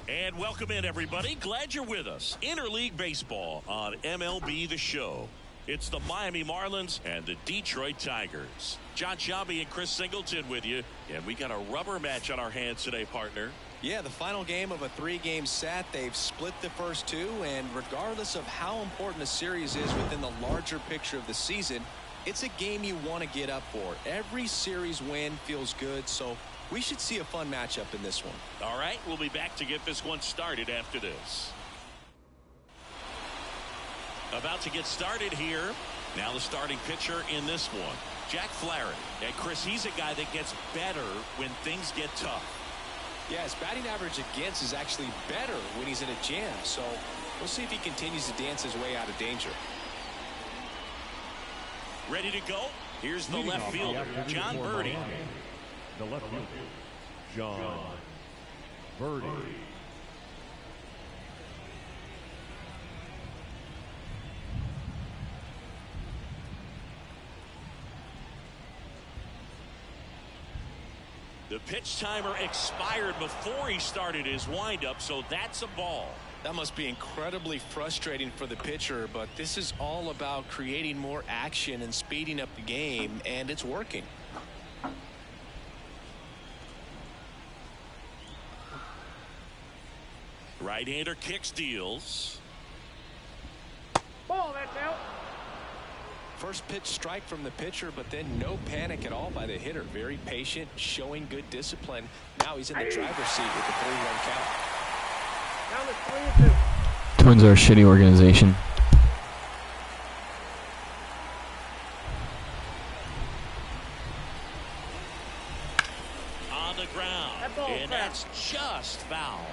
And welcome in, everybody. Glad you're with us. Interleague Baseball on MLB The Show. It's the Miami Marlins and the Detroit Tigers. John Sciambi and Chris Singleton with you. And we got a rubber match on our hands today, partner. Yeah, the final game of a 3-game set. They've split the first two, and regardless of how important a series is within the larger picture of the season, it's a game you want to get up for. Every series win feels good, so we should see a fun matchup in this one. All right, we'll be back to get this one started after this. About to get started here. Now the starting pitcher in this one, Jack Flaherty. And Chris, he's a guy that gets better when things get tough. Yeah, his batting average against is actually better when he's in a jam, so we'll see if he continues to dance his way out of danger. Ready to go? Here's the left fielder, John Birdie. The left fielder, John Birdie. The pitch timer expired before he started his windup, so that's a ball. That must be incredibly frustrating for the pitcher, but this is all about creating more action and speeding up the game, and it's working. Right-hander kicks, deals. Ball, that's out. First pitch strike from the pitcher, but then no panic at all by the hitter. Very patient, showing good discipline. Now he's in the driver's seat with the 3-1 count. Now it's 3-2. Twins are a shitty organization. On the ground, and that's just foul.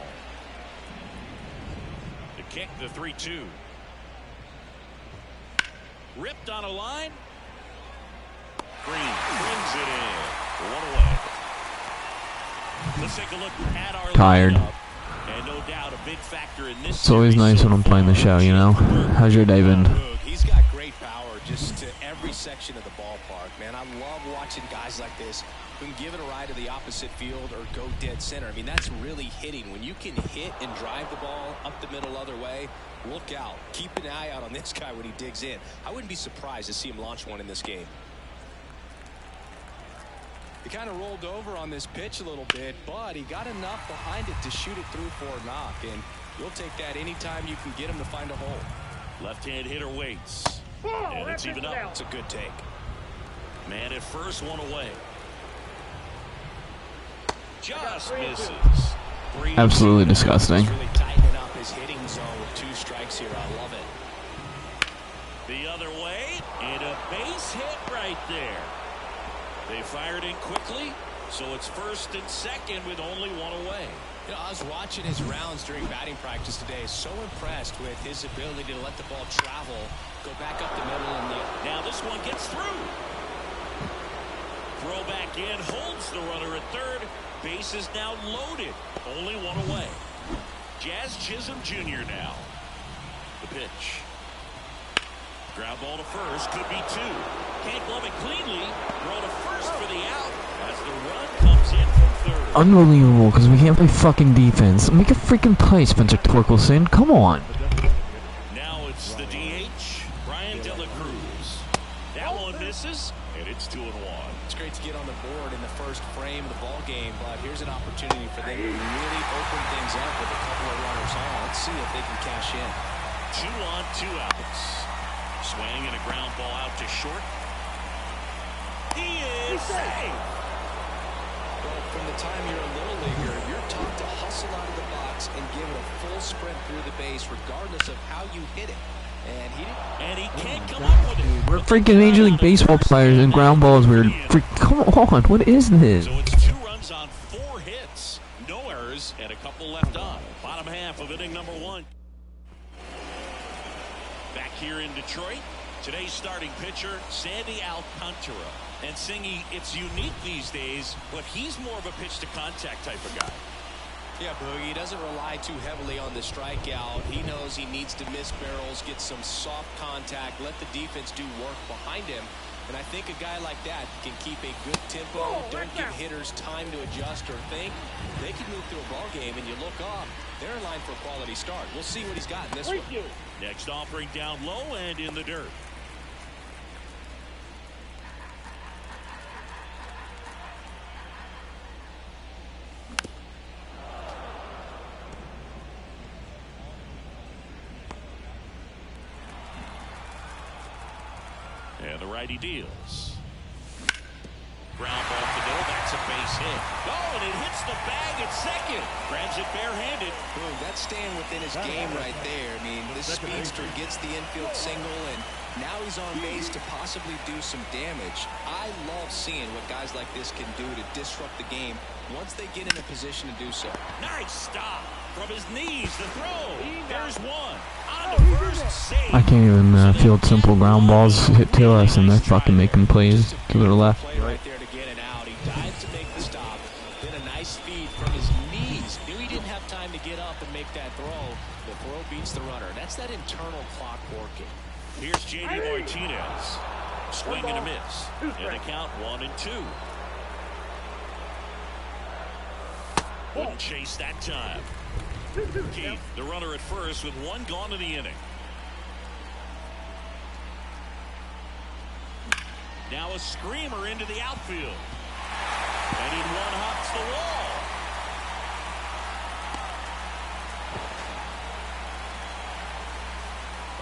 The kick, the 3-2. Ripped on a line. Green brings it in. 1 away. Let's take a look at our Tired. lineup. And no doubt a big factor in this. It's always nice when I'm playing the show, you know. How's your day been? He's got great power just to every section of the ballpark, man. I love watching guys like this who can give it a ride to the opposite field or go dead center. I mean, that's really hitting. When you can hit and drive the ball up the middle other way, look out. Keep an eye out on this guy when he digs in. I wouldn't be surprised to see him launch one in this game. He kind of rolled over on this pitch a little bit, but he got enough behind it to shoot it through for a knock, and you'll take that anytime you can get him to find a hole. Left-hand hitter waits. And it's even up. It's a good take. Man at first, 1 away. Just misses. Absolutely disgusting. He's really tightening up his hitting zone with 2 strikes here. I love it. The other way, and a base hit right there. They fired in quickly, so it's first and second with only 1 away. You know, I was watching his rounds during batting practice today. So impressed with his ability to let the ball travel, go back up the middle, and now this one gets through. Throw back in, holds the runner at third. Base is now loaded. Only 1 away. Jazz Chisholm Jr. now. The pitch. Ground ball to first, could be 2. Can't glove it cleanly. Throw to first for the out as the run comes in from third. Unbelievable, because we can't play fucking defense. Make a freaking play, Spencer Torkelson. Come on. Now it's the DH, Brian De La Cruz. That one misses, and it's 2-1. it's great to get on the board in the first frame of the ball game, but here's an opportunity for them to really open things up with a couple of runners on. Let's see if they can cash in. 2 on, 2 outs. Swing and a ground ball out to short. He is safe. Well, from the time you're a little leaguer, you're taught to hustle out of the box and give it a full sprint through the base, regardless of how you hit it. And he can't come up with it. We're freaking Major League Baseball players, and ground balls weird. Come on, what is this? So it's 2 runs on 4 hits, no errors, and a couple left on. Bottom half of inning number 1. Back here in Detroit, today's starting pitcher, Sandy Alcantara. And Singy, it's unique these days, but he's more of a pitch-to-contact type of guy. Yeah, Boogie, he doesn't rely too heavily on the strikeout. He knows he needs to miss barrels, get some soft contact, let the defense do work behind him. And I think a guy like that can keep a good tempo, don't give hitters time to adjust or think. They can move through a ball game, and you look up, they're in line for a quality start. We'll see what he's got in this one. Next offering down low and in the dirt. And the righty deals. Ground ball to middle. That's a base hit. Oh, and it hits the bag at second. Grabs it barehanded. Boom, that's staying within his game right there. I mean, this speedster gets the infield single, and now he's on base to possibly do some damage. I love seeing what guys like this can do to disrupt the game once they get in a position to do so. Nice stop. From his knees, the throw. There's one. On to first, save. I can't even field simple ground balls hit to us, and they're fucking making plays to the left. Right there to get it out. He dives to make the stop. Then a nice feed from his knees. Knew he didn't have time to get up and make that throw. The throw beats the runner. That's that internal clock working. Here's J.D. Martinez. Swing and a miss. And the count 1-2. Wouldn't chase that time. Keith, the runner at first with one gone in the inning. Now a screamer into the outfield. And in one hops the wall.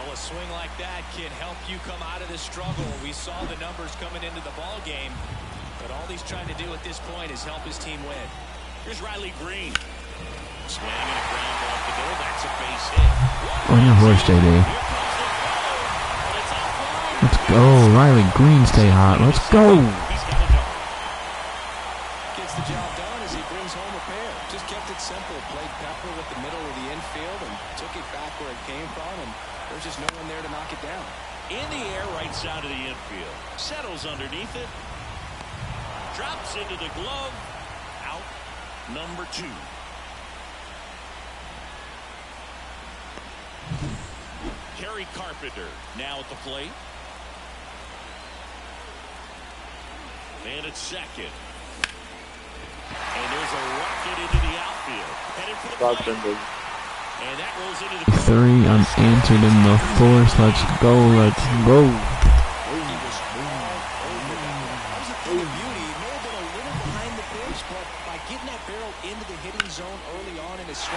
Well, a swing like that can help you come out of the struggle. We saw the numbers coming into the ball game, but all he's trying to do at this point is help his team win. Here's Riley Green. Swing and a ground ball to go. That's a base hit. On your horse, JD. Let's go. Riley Green, stay hot. Let's go. Gets the job done as he brings home a pair. Just kept it simple. Played pepper with the middle of the infield and took it back where it came from, and there's just no one there to knock it down. In the air, right side of the infield. Settles underneath it. Drops into the glove. Out number 2. Kerry Carpenter now at the plate. And it's second. And there's a rocket into the outfield. Headed for the plate. And that rolls into the 3 unanswered in the 4th. Let's go. Let's go. Into the hitting zone early on in his swing,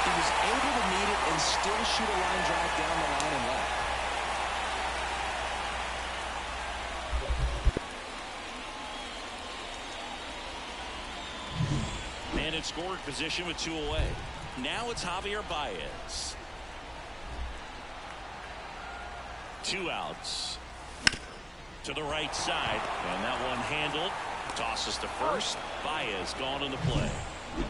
he was able to meet it and still shoot a line drive down the line and left. Man in scoring position with 2 away. Now it's Javier Baez. 2 outs. To the right side, and that one handled. Tosses to first. Baez gone in the play.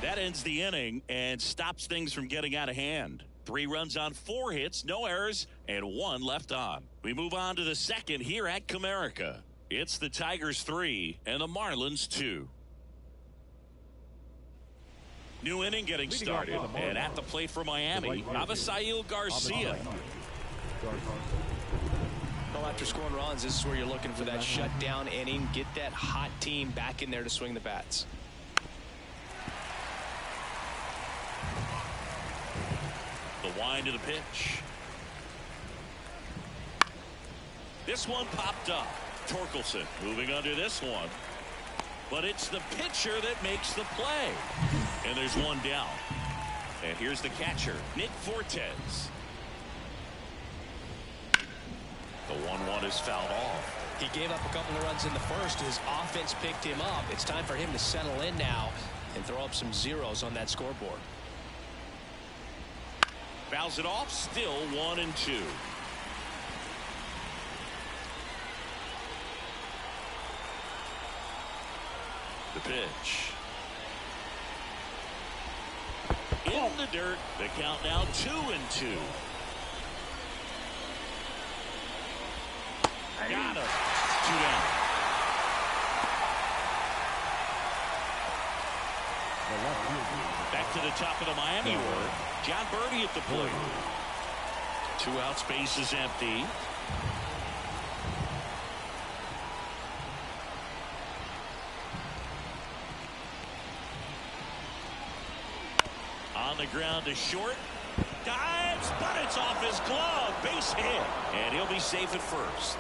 That ends the inning and stops things from getting out of hand. 3 runs on 4 hits, no errors, and 1 left on. We move on to the second here at Comerica. It's the Tigers 3 and the Marlins 2. New inning getting started, and at the plate for Miami, Avisail Garcia. Well, after scoring runs, this is where you're looking for that shutdown inning. Get that hot team back in there to swing the bats. The wind to the pitch. This one popped up. Torkelson moving under this one. But it's the pitcher that makes the play. And there's one down. And here's the catcher, Nick Fortes. The 1-1 is fouled off. He gave up a couple of runs in the first. His offense picked him up. It's time for him to settle in now and throw up some zeros on that scoreboard. Fouls it off, still 1-2. The pitch. In the dirt, the count now 2-2. Got him. 2 down. Back to the top of the Miami order. John Birdie at the plate. 2 outs, base is empty. On the ground to short. Dives, but it's off his glove. Base hit. And he'll be safe at first.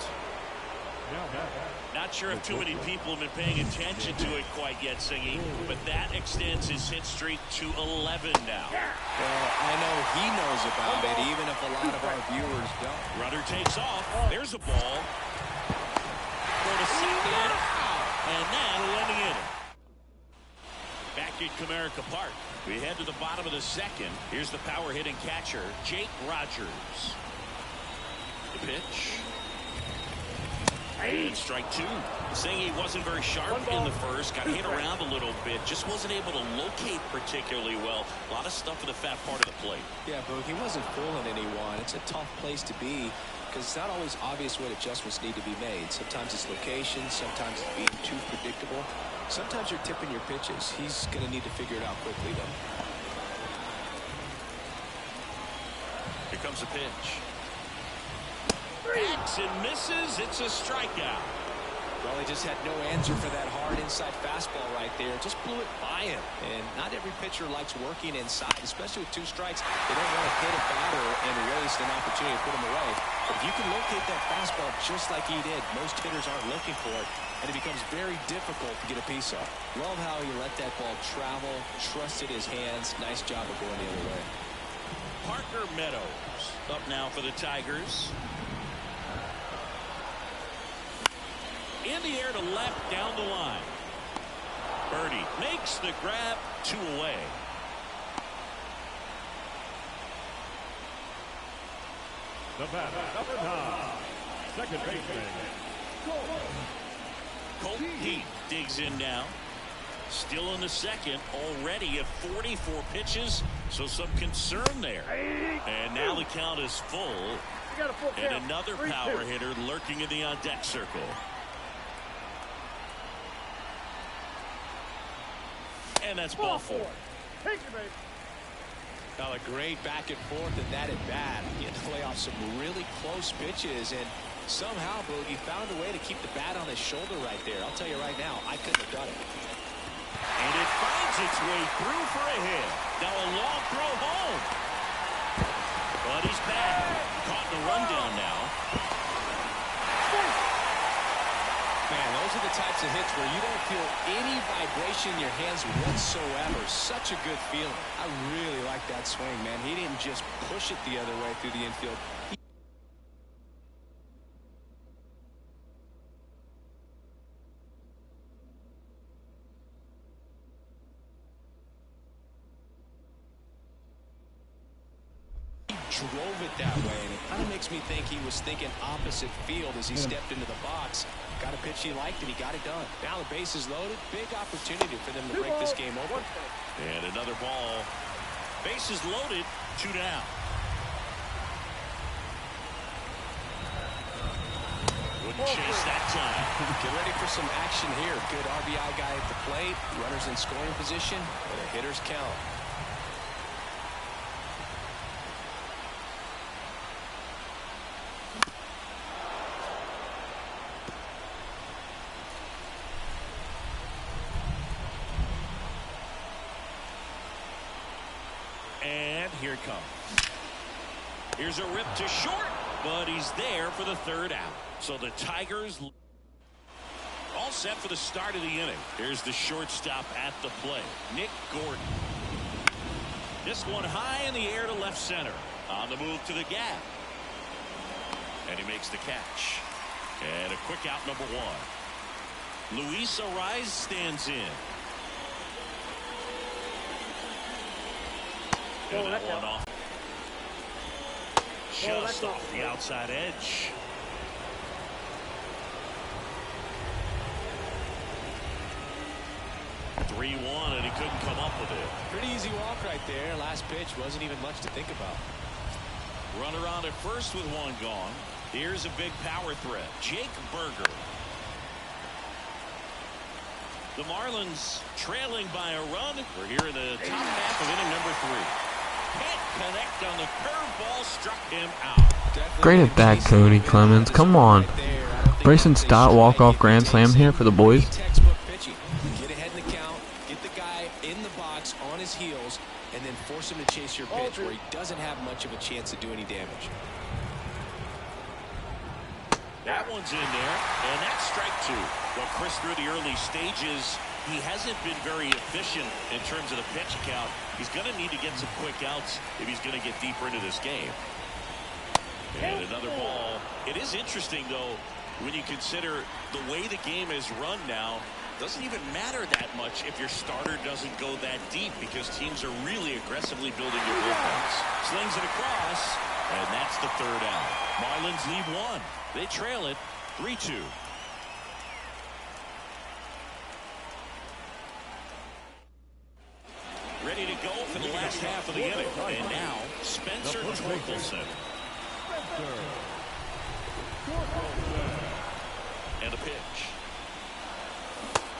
Not sure if too many people have been paying attention to it quite yet, Singy, but that extends his hit streak to 11 now. Well, I know he knows about it, even if a lot of our viewers don't. Runner takes off. There's a ball. Go to second. And that'll end the inning. Back at Comerica Park. We head to the bottom of the second. Here's the power hitting catcher, Jake Rogers. The pitch. And strike two. Saying he wasn't very sharp in the first. Got hit around a little bit. Just wasn't able to locate particularly well. A lot of stuff in the fat part of the plate. Yeah, Boog, he wasn't fooling anyone. It's a tough place to be because it's not always obvious what adjustments need to be made. Sometimes it's location. Sometimes it's being too predictable. Sometimes you're tipping your pitches. He's going to need to figure it out quickly, though. Here comes a pitch. Hacks and misses. It's a strikeout. Well, he just had no answer for that hard inside fastball right there. Just blew it by him. And not every pitcher likes working inside, especially with 2 strikes. They don't want to hit a batter and waste an opportunity to put him away. But if you can locate that fastball just like he did, most hitters aren't looking for it, and it becomes very difficult to get a piece of. Love how he let that ball travel, trusted his hands. Nice job of going the other way. Parker Meadows up now for the Tigers. In the air to left, down the line. Birdie makes the grab, 2 away. The batter, number 9, second baseman. Colton Heat digs in now. Still in the second, already at 44 pitches, so some concern there. And now the count is full. And another power hitter lurking in the on-deck circle. And that's ball 4. Now a great back and forth and that at bat. He had to play off some really close pitches, and somehow Boogie found a way to keep the bat on his shoulder right there. I'll tell you right now, I couldn't have done it. And it finds its way through for a hit. Now a long throw home. But he's back. Caught in the rundown now. Man, those are the types of hits where you don't feel any vibration in your hands whatsoever. Such a good feeling. I really like that swing, man. He didn't just push it the other way through the infield. Drove it that way, and it kind of makes me think he was thinking opposite field as he stepped into the box. Got a pitch he liked, and he got it done. Now the base is loaded. Big opportunity for them to break this game open. And another ball. Bases loaded, 2 down. Wouldn't chase that time. Get ready for some action here. Good RBI guy at the plate. Runners in scoring position, and the hitters count. And here it comes. Here's a rip to short, but he's there for the 3rd out. So the Tigers all set for the start of the inning. Here's the shortstop at the plate, Nick Gordon. This one high in the air to left center. On the move to the gap. And he makes the catch. And a quick out, number 1. Luis Ariz stands in. And that one off. Just off the outside edge. (3-1), and he couldn't come up with it. Pretty easy walk right there. Last pitch wasn't even much to think about. Runner on at first with 1 gone. Here's a big power threat, Jake Berger. The Marlins trailing by a run. We're here in the top half of inning number 3. Can't connect on the curveball, struck him out. Great at bat, Cody Clemens. Come on. Bryson Stott walk-off grand slam here for the boys. Textbook pitching. Get ahead in the count, get the guy in the box on his heels, and then force him to chase your pitch where he doesn't have much of a chance to do any damage. That one's in there, and that's strike two. Well, Chris, through the early stages, he hasn't been very efficient in terms of the pitch count. He's going to need to get some quick outs if he's going to get deeper into this game. And another ball. It is interesting, though, when you consider the way the game is run now. Doesn't even matter that much if your starter doesn't go that deep because teams are really aggressively building their bullpens. Slings it across, and that's the third out. Marlins lead one. They trail it 3-2. Ready to go for the last half of the inning. And now, Spencer Torkelson. And a pitch.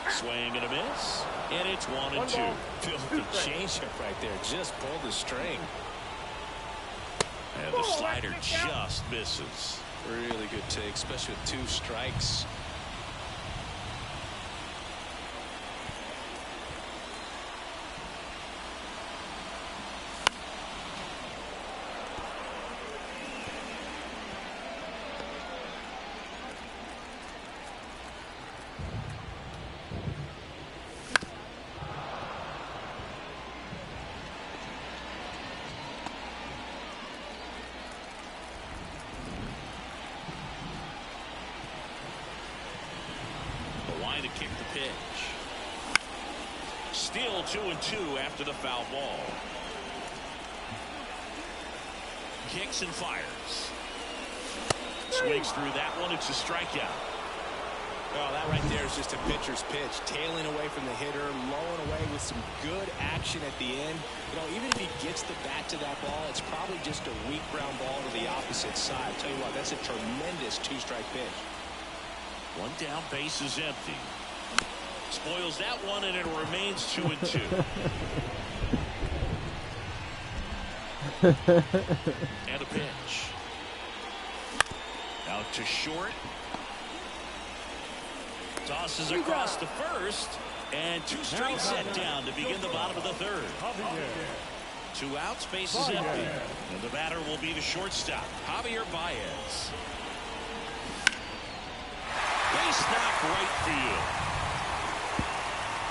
Swing and a miss. And it's 1-2. Filthy changeup right there. Just pulled the string. And the slider just misses. Really good take, especially with 2 strikes. To kick the pitch. Still 2-2 after the foul ball. Kicks and fires. Swings through that one. It's a strikeout. Oh, that right there is just a pitcher's pitch. Tailing away from the hitter, lowing away with some good action at the end. You know, even if he gets the bat to that ball, it's probably just a weak ground ball to the opposite side. I'll tell you what, that's a tremendous 2-strike pitch. One down, base is empty. Spoils that one, and it remains 2-2. And a pitch. Out to short. Tosses across the first, and 2 straight set down to begin the bottom of the third. 2 outs, base is empty, and the batter will be the shortstop, Javier Baez. Base knock right field.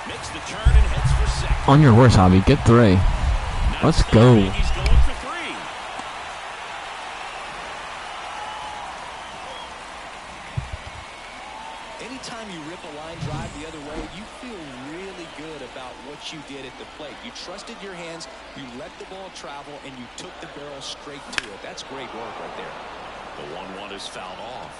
Makes the turn and heads for second. On your horse, Javi. Get 3. Let's go. He's going for 3. Anytime you rip a line drive the other way, you feel really good about what you did at the plate. You trusted your hands, you let the ball travel, and you took the barrel straight to it. That's great work right there. The 1-1 is fouled off.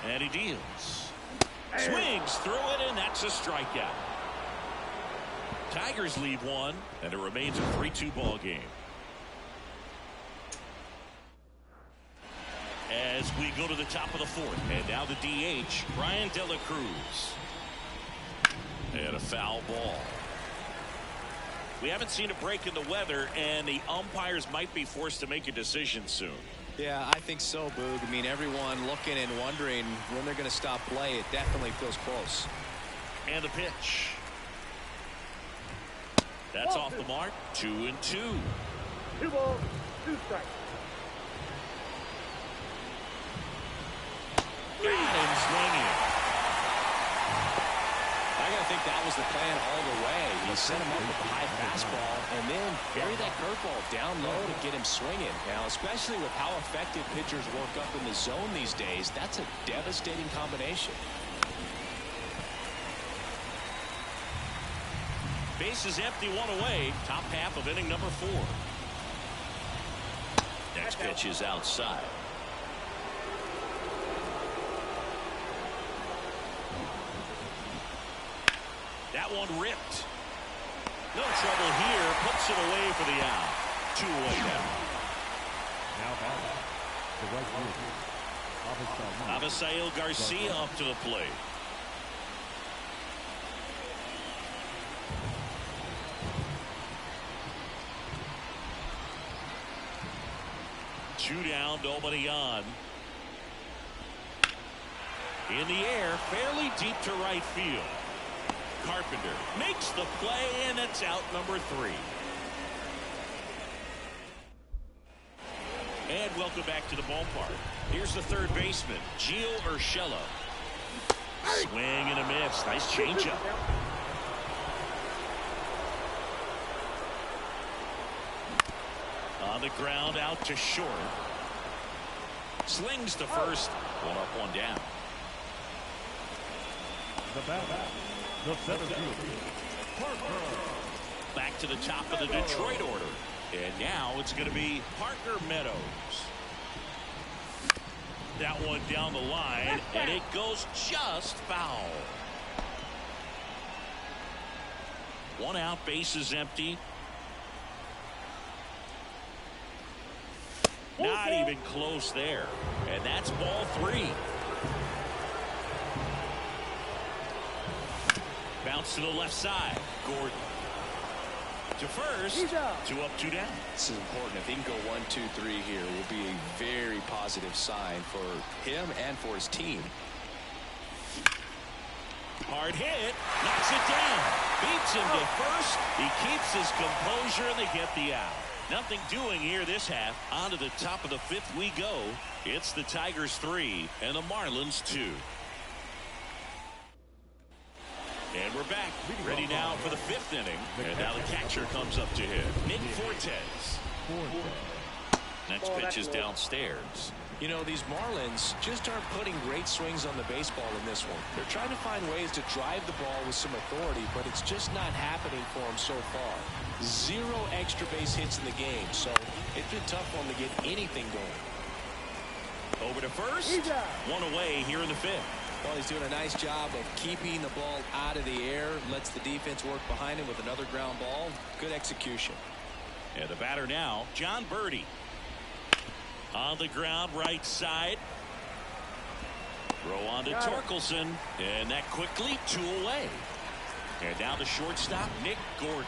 And he deals. Swings through it, and that's a strikeout. Tigers lead 1, and it remains a 3-2 ball game. As we go to the top of the 4th, and now the DH, Brian De La Cruz. And a foul ball. We haven't seen a break in the weather, and the umpires might be forced to make a decision soon. Yeah, I think so, Boog. I mean, everyone looking and wondering when they're going to stop play. It definitely feels close. And the pitch. That's off the mark. 2-2. 2 balls, 2 strikes. Got him swinging. I gotta think that was the plan all the way. He set him up with a high fastball and then bury that curveball down low to get him swinging. Now, especially with how effective pitchers work up in the zone these days, that's a devastating combination. Base is empty, 1 away. Top half of inning number 4. Next pitch is outside. That one ripped. No trouble here. Puts it away for the out. 2 away now. Now batting, the right fielder, Avisail Garcia up to the plate. Two down, nobody on. In the air, fairly deep to right field. Carpenter makes the play, and it's out number 3. And welcome back to the ballpark. Here's the third baseman, Gio Urshela. Swing and a miss. Nice changeup. On the ground, out to short. Slings to first. One up, one down. The batter, the center fielder, Parker. Back to the top of the Detroit order. And now it's going to be Parker Meadows. That one down the line, and it goes just foul. One out, bases empty. Not even close there. And that's ball 3. Bounce to the left side. Gordon. To first. 2 up, 2 down. This is important. If he can go 1, 2, 3 here, it will be a very positive sign for him and for his team. Hard hit. Knocks it down. Beats him to first. He keeps his composure, and they get the out. Nothing doing here this half. On to the top of the 5th we go. It's the Tigers 3 and the Marlins 2. And we're back. Ready now for the 5th inning. And now the catcher comes up to hit. Nick Fortes. Next pitch is downstairs. You know, these Marlins just aren't putting great swings on the baseball in this one. They're trying to find ways to drive the ball with some authority, but it's just not happening for them so far. 0 extra base hits in the game, so it's been tough for them to get anything going. Over to first. One away here in the 5th. Well, he's doing a nice job of keeping the ball out of the air, lets the defense work behind him with another ground ball. Good execution. And the batter now, John Birdie. On the ground, right side. Throw on to Torkelson, and that quickly 2 away. And now the shortstop, Nick Gordon.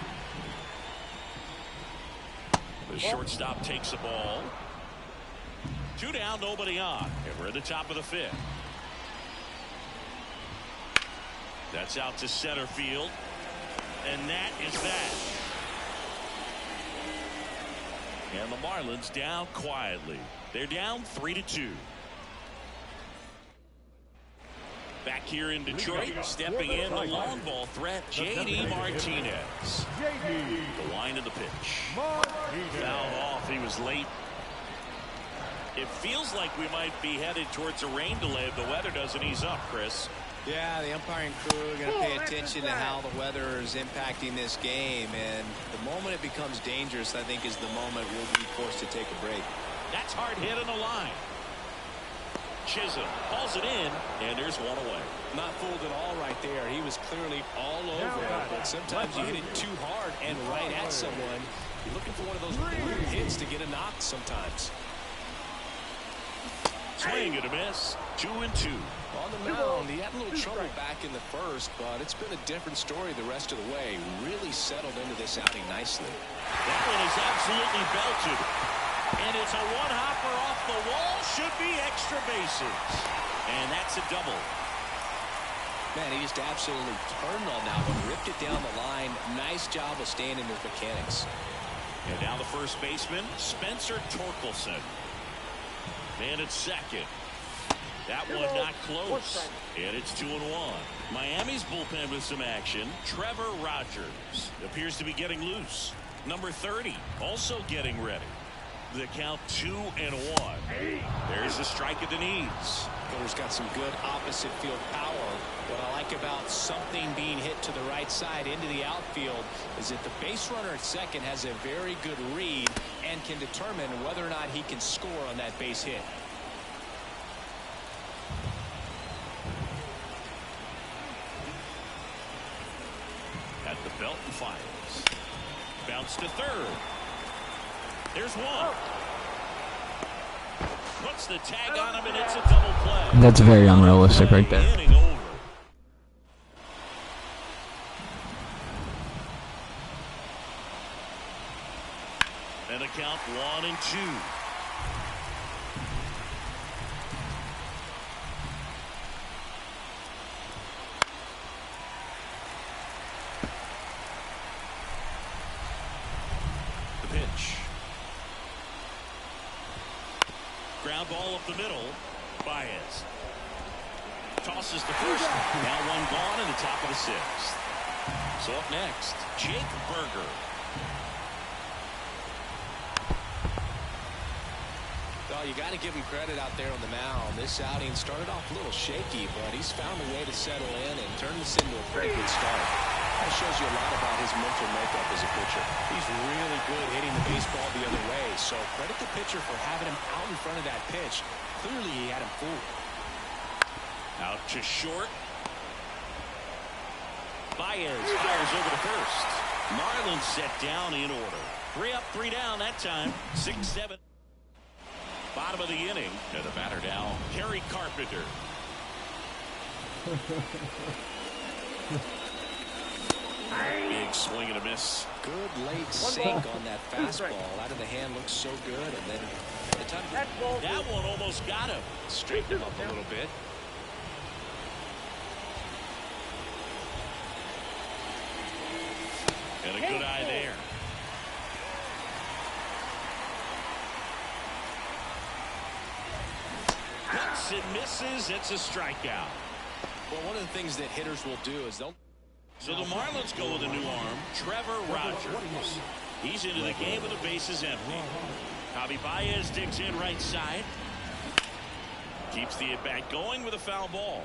The shortstop takes the ball. 2 down, nobody on. And we're at the top of the 5th. That's out to center field. And that is that. And the Marlins down quietly. They're down 3-2. Back here in Detroit, stepping in the long ball threat, J.D. Martinez. The line of the pitch. Fouled off. He was late. It feels like we might be headed towards a rain delay if the weather doesn't ease up, Chris. Yeah, the umpiring crew are going to pay attention to how the weather is impacting this game, and the moment it becomes dangerous, I think, is the moment we'll be forced to take a break. That's hard hit on the line. Chisholm hauls it in, and there's one away. Not fooled at all right there. He was clearly all over it, but sometimes you hit it too hard and right at someone. You're looking for one of those blue hits to get a knock sometimes. Swing and a miss. 2-2. On the mound, he had a little trouble back in the first, but it's been a different story the rest of the way. Really settled into this outing nicely. That one is absolutely belted. And it's a one-hopper off the wall. Should be extra bases. And that's a double. Man, he just absolutely turned on that one. Ripped it down the line. Nice job of staying in his mechanics. And now the first baseman, Spencer Torkelson. Man at second. That one not close. And it's 2-1. Miami's bullpen with some action. Trevor Rogers appears to be getting loose. Number 30 also getting ready. The count 2-1. There's a strike at the knees. Miller's got some good opposite field power. What I like about something being hit to the right side into the outfield is that the base runner at second has a very good read and can determine whether or not he can score on that base hit. At the belt and fires. Bounce to third. There's one. Puts the tag on him, and it's a double play. That's very unrealistic right there. Inning over. And a count 1-2. ground ball up the middle. Baez tosses the first. Now one gone in the top of the sixth. So up next, Jake Berger. Well, you got to give him credit out there on the mound. This outing started off a little shaky, but he's found a way to settle in and turn this into a pretty good start. That shows you a lot about his mental makeup as a pitcher. He's really good hitting the baseball the other way, so credit the pitcher for having him out in front of that pitch. Clearly, he had him fooled. Out to short. Baez fires over to first. Marlins set down in order. 3 up, 3 down that time. 6-7. Bottom of the inning. And the batter now, Kerry Carpenter. Big swing and a miss. Good late sink on that fastball. Out of the hand looks so good, and then by the time that one almost got him. Straighten him up a little bit. And a good eye there. Hits and misses. It's a strikeout. Well, one of the things that hitters will do is they'll. So the Marlins go with a new arm, Trevor Rogers. He's into the game with the bases empty. Javi Baez digs in right side. Keeps the at-bat going with a foul ball.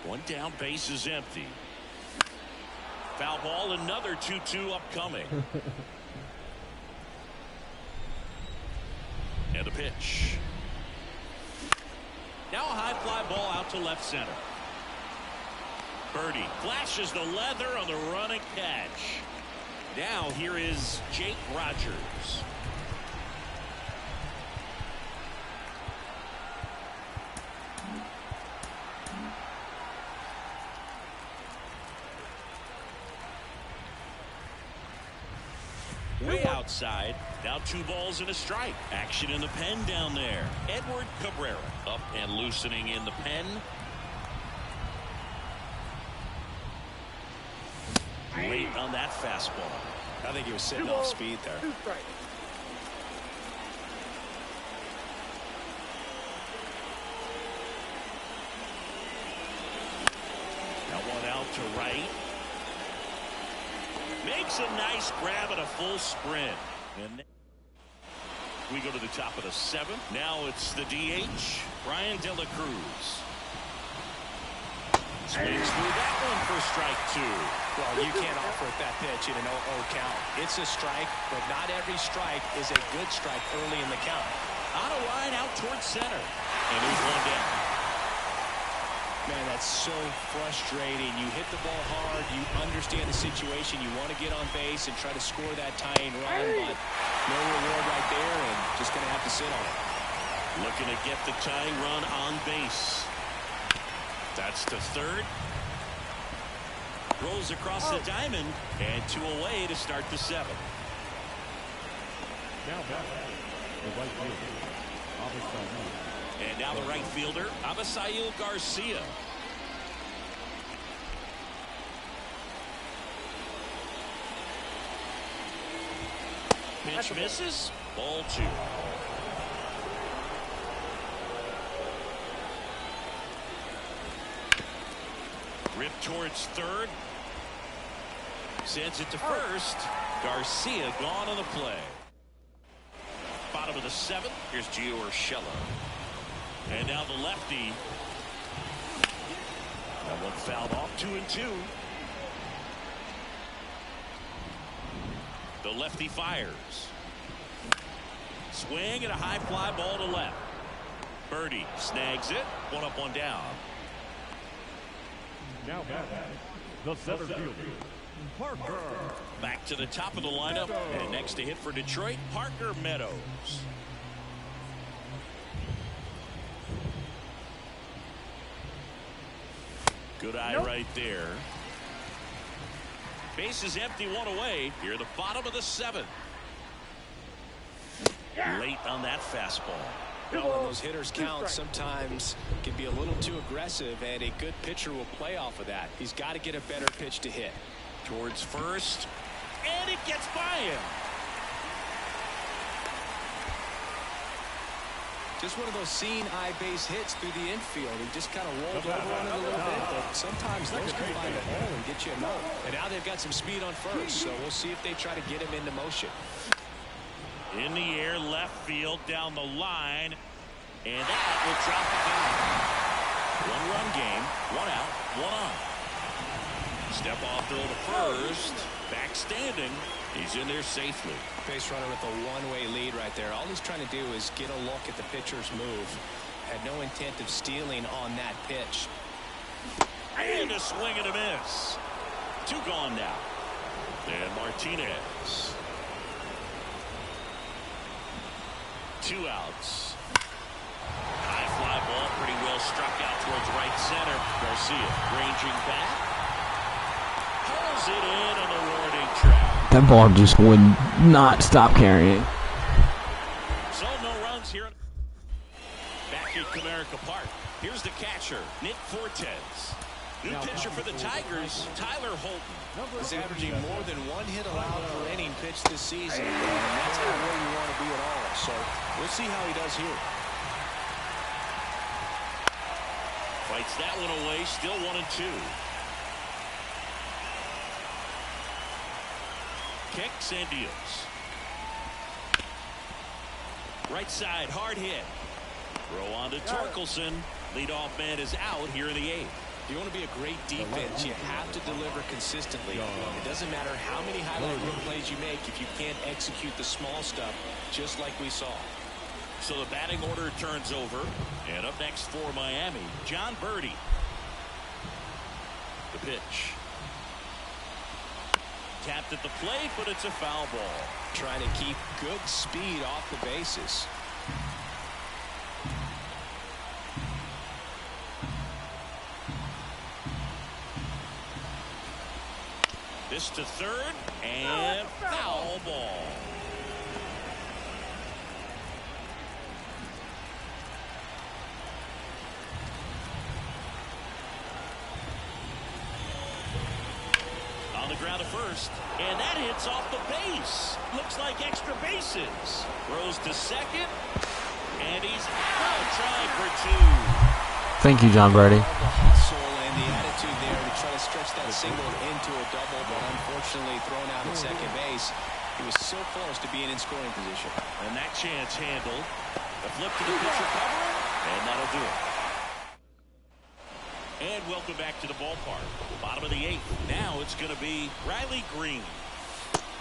One down, base is empty. Foul ball, another 2-2 upcoming. And the pitch. Now a high fly ball out to left center. Birdie flashes the leather on the running catch. Now here is Jake Rogers. Way outside. Now 2 balls and a strike. Action in the pen down there. Edward Cabrera up and loosening in the pen. Late on that fastball. I think he was sitting off speed there. 2 strikes. Now one out to right. Makes a nice grab at a full sprint. And we go to the top of the 7th. Now it's the DH, Brian De La Cruz. Swings through that one for strike 2. Well, you can't offer it that pitch in an 0-0 count. It's a strike, but not every strike is a good strike early in the count. On a line out towards center. And there's one down. Man, that's so frustrating. You hit the ball hard. You understand the situation. You want to get on base and try to score that tying run, but no reward right there, and just going to have to sit on it. Looking to get the tying run on base. That's to third. Rolls across the diamond, and 2 away to start the 7th. Now back, the right fielder, Avisail. And now the right fielder, Avisail Garcia. Pitch misses. Ball 2. Ripped towards third. Sends it to first. Garcia gone on the play. Bottom of the 7th. Here's Gio Urshela. And now the lefty. That one fouled off. 2-2. The lefty fires. Swing and a high fly ball to left. Birdie snags it. 1 up, 1 down. Now back, the center fielder, Parker. Back to the top of the lineup. And next to hit for Detroit, Parker Meadows. Good eye right there. Base is empty, 1 away. Here the bottom of the 7th. Late on that fastball. Well, when those hitters count, sometimes can be a little too aggressive, and a good pitcher will play off of that. He's got to get a better pitch to hit. Towards first, and it gets by him. Just one of those seeing eye base hits through the infield. He just kind of rolled over on it a little bit, but sometimes those can find a hole and get you a note. And now they've got some speed on first, so we'll see if they try to get him into motion. In the air, left field, down the line, and that will drop the game. One-run game, one out, one on. Step off throw to first, back standing. He's in there safely. Base runner with a one-way lead right there. All he's trying to do is get a look at the pitcher's move. Had no intent of stealing on that pitch. And a swing and a miss. 2 gone now. And Martinez. 2 outs. High fly ball, pretty well struck out towards right center. Garcia ranging back. Pulls it in on the warning track. That ball just would not stop carrying. So no runs here. Back at Comerica Park. Here's the catcher, Nick Fortes. New pitcher for the Tigers, Tyler Holton. He's averaging more than 1 hit allowed per inning pitched this season. And that's not where you want to be at all. So we'll see how he does here. Fights that one away, still 1-2. Kicks and deals. Right side, hard hit. Throw on to Torkelson. Leadoff man is out here in the 8th. If you want to be a great defense, you have to deliver consistently. It doesn't matter how many highlight reel plays you make if you can't execute the small stuff, just like we saw. So the batting order turns over. And up next for Miami, John Birdie. The pitch. Tapped at the plate, but it's a foul ball. Trying to keep good speed off the bases. This to third, and foul ball. On the ground to first, and that hits off the base. Looks like extra bases. Throws to second, and he's out trying for 2. Thank you, John Birdie. The hustle and the attitude there to try to stretch that single into a double, but unfortunately thrown out at second base. He was so close to being in scoring position. And that chance handled. The flip to the pitcher covering, and that'll do it. And welcome back to the ballpark. Bottom of the 8th. Now it's going to be Riley Green.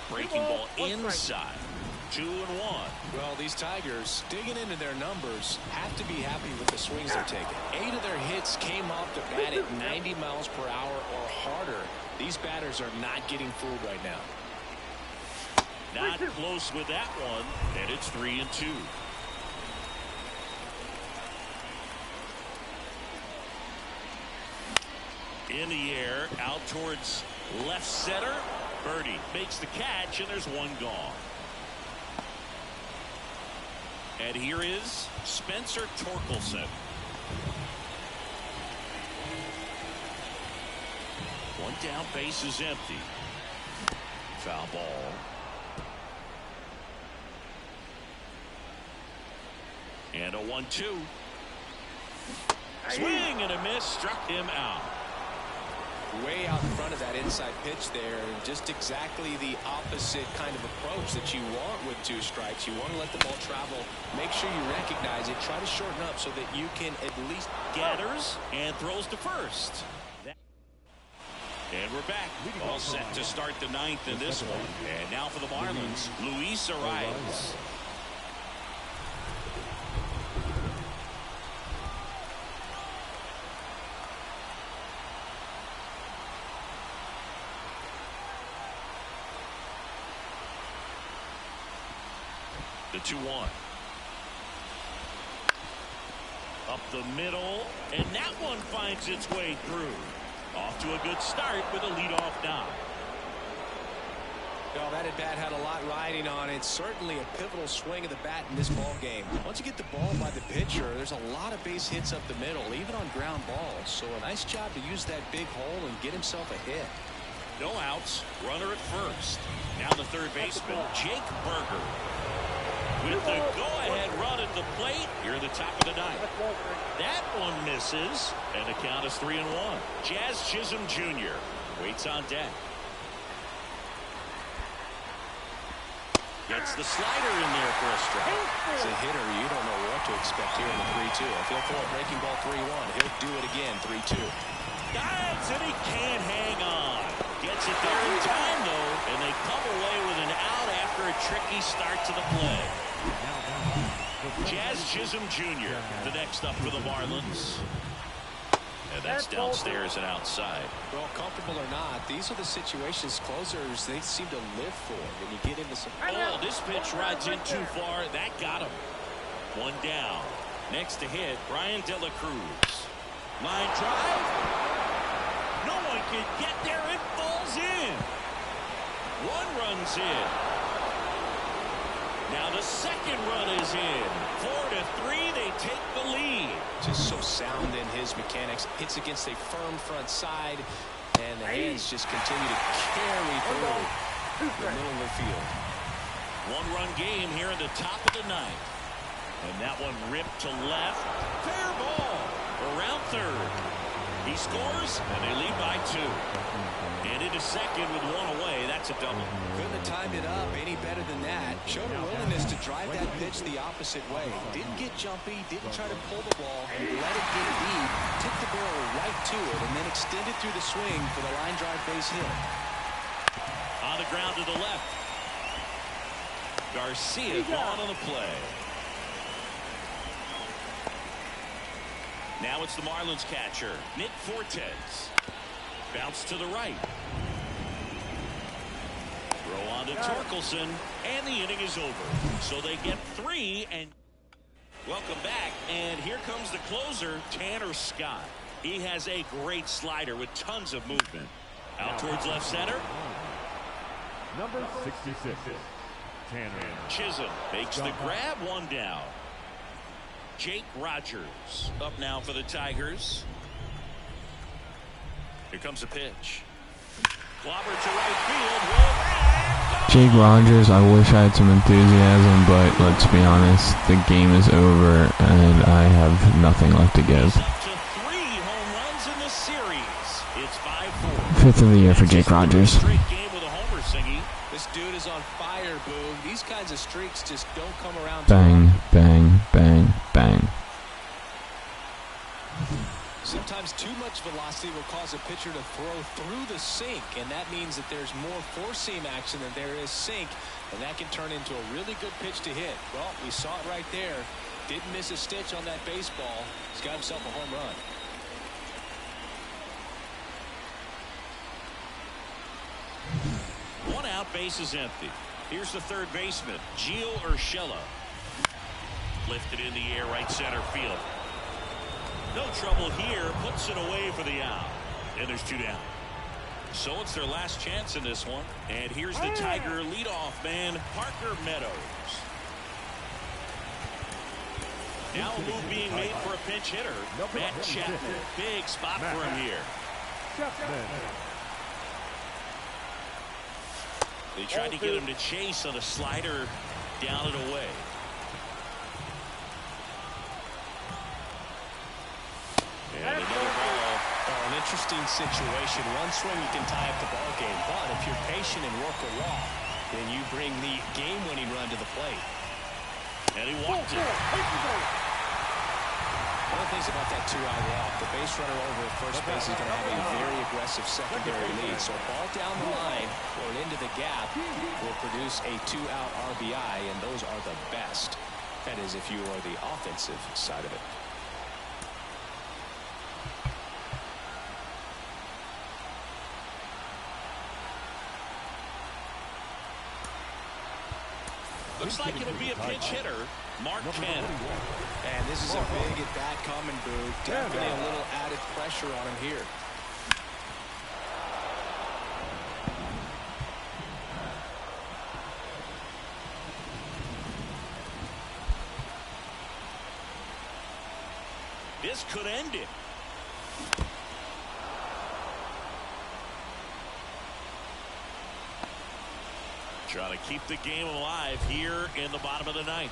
Breaking ball inside. 2-1. Well, these Tigers, digging into their numbers, have to be happy with the swings they're taking. 8 of their hits came off the bat at 90 miles per hour or harder. These batters are not getting fooled right now. Not close with that one, and it's 3-2. In the air, out towards left center. Birdie makes the catch, and there's 1 gone. And here is Spencer Torkelson. 1 down, base is empty. Foul ball. And a 1-2. Swing and a miss, struck him out. Way out in front of that inside pitch there, and just exactly the opposite kind of approach that you want with 2 strikes. You want to let the ball travel, make sure you recognize it, try to shorten up so that you can at least gathers and throws to first. And we're back. All set to start the 9th in this one. And now for the Marlins, Luis Arias. The 2-1. Up the middle, and that one finds its way through. Off to a good start with a leadoff knock. Well, that at bat had a lot riding on it. Certainly a pivotal swing of the bat in this ball game. Once you get the ball by the pitcher, there's a lot of base hits up the middle, even on ground balls. So a nice job to use that big hole and get himself a hit. No outs. Runner at first. Now the third baseman, Jake Berger. With the go-ahead run at the plate here in the top of the ninth. That one misses, and the count is 3-1. Jazz Chisholm Jr. waits on deck. Gets the slider in there for a strike. As a hitter, you don't know what to expect here in the 3-2. If he'll throw a breaking ball 3-1, he'll do it again 3-2. Dives, and he can't hang on. Gets it there in time, though, and they come away with an out after a tricky start to the play. Jazz Chisholm Jr., the next up for the Marlins. And that's downstairs and outside. Well, comfortable or not, these are the situations closers they seem to live for. When you get into some... Oh, this pitch rides in too far. That got him. One down. Next to hit, Brian De La Cruz. Line drive. No one can get there. It falls in. One run's in. Now the second run is in. 4-3, they take the lead. Just so sound in his mechanics. Hits against a firm front side, and the hands just continue to carry through the middle of the field. One-run game here in the top of the ninth. And that one ripped to left. Fair ball. Around third. He scores, and they lead by 2. And into second with one away. That's a double. Couldn't have timed it up any better than that. Showed a willingness to drive that pitch the opposite way. Didn't get jumpy, didn't try to pull the ball, let it get deep, took the barrel right to it, and then extended through the swing for the line drive base hit. On the ground to the left. Garcia gone on the play. Now it's the Marlins catcher, Nick Fortes. Bounce to the right. Throw on to Torkelson, and the inning is over. So they get 3, and welcome back. And here comes the closer, Tanner Scott. He has a great slider with tons of movement. Out towards left center. Number 66, Tanner. Chisholm makes the grab, one down. Jake Rogers up now for the Tigers. Here comes a pitch. Clobber to right field. Jake Rogers, I wish I had some enthusiasm, but let's be honest, the game is over and I have nothing left to give. Up to 3 home runs in the series. It's 5-4. 5th of the year for Jake Rogers. Straight game with a homer, Singy. This dude is on fire, Boog. These kinds of streaks just don't come around. Bang, bang, bang, bang. Sometimes too much velocity will cause a pitcher to throw through the sink, and that means that there's more four-seam action than there is sink, and that can turn into a really good pitch to hit. Well, we saw it right there. Didn't miss a stitch on that baseball. He's got himself a home run. One out, base is empty. Here's the third baseman, Gio Urshela. Lifted in the air, right center field. No trouble here, puts it away for the out. And there's 2 down. So it's their last chance in this one. And here's the Tiger leadoff man, Parker Meadows. Now a move being made for a pinch hitter, Matt Chapman. Big spot for him here. They tried to get him to chase on a slider down and away. And another ball. Oh, an interesting situation. One swing you can tie up the ball game, but if you're patient and work a walk, then you bring the game-winning run to the plate. And he walked it. One of the things about that 2-out walk, the base runner over at first base is going to have a very aggressive secondary lead. So a ball down the line or into the gap will produce a 2-out RBI, and those are the best. That is, if you are the offensive side of it. Looks like it'll be a pinch hitter, Mark Cannon. And this is a big at-bat coming, Boo. Definitely a little added pressure on him here. This could end it. Trying to keep the game alive here in the bottom of the ninth.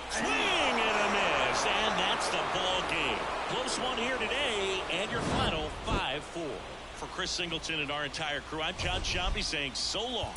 Swing and a miss, and that's the ball game. Close one here today, and your final 5-4. For Chris Singleton and our entire crew, I'm John Shambi saying so long.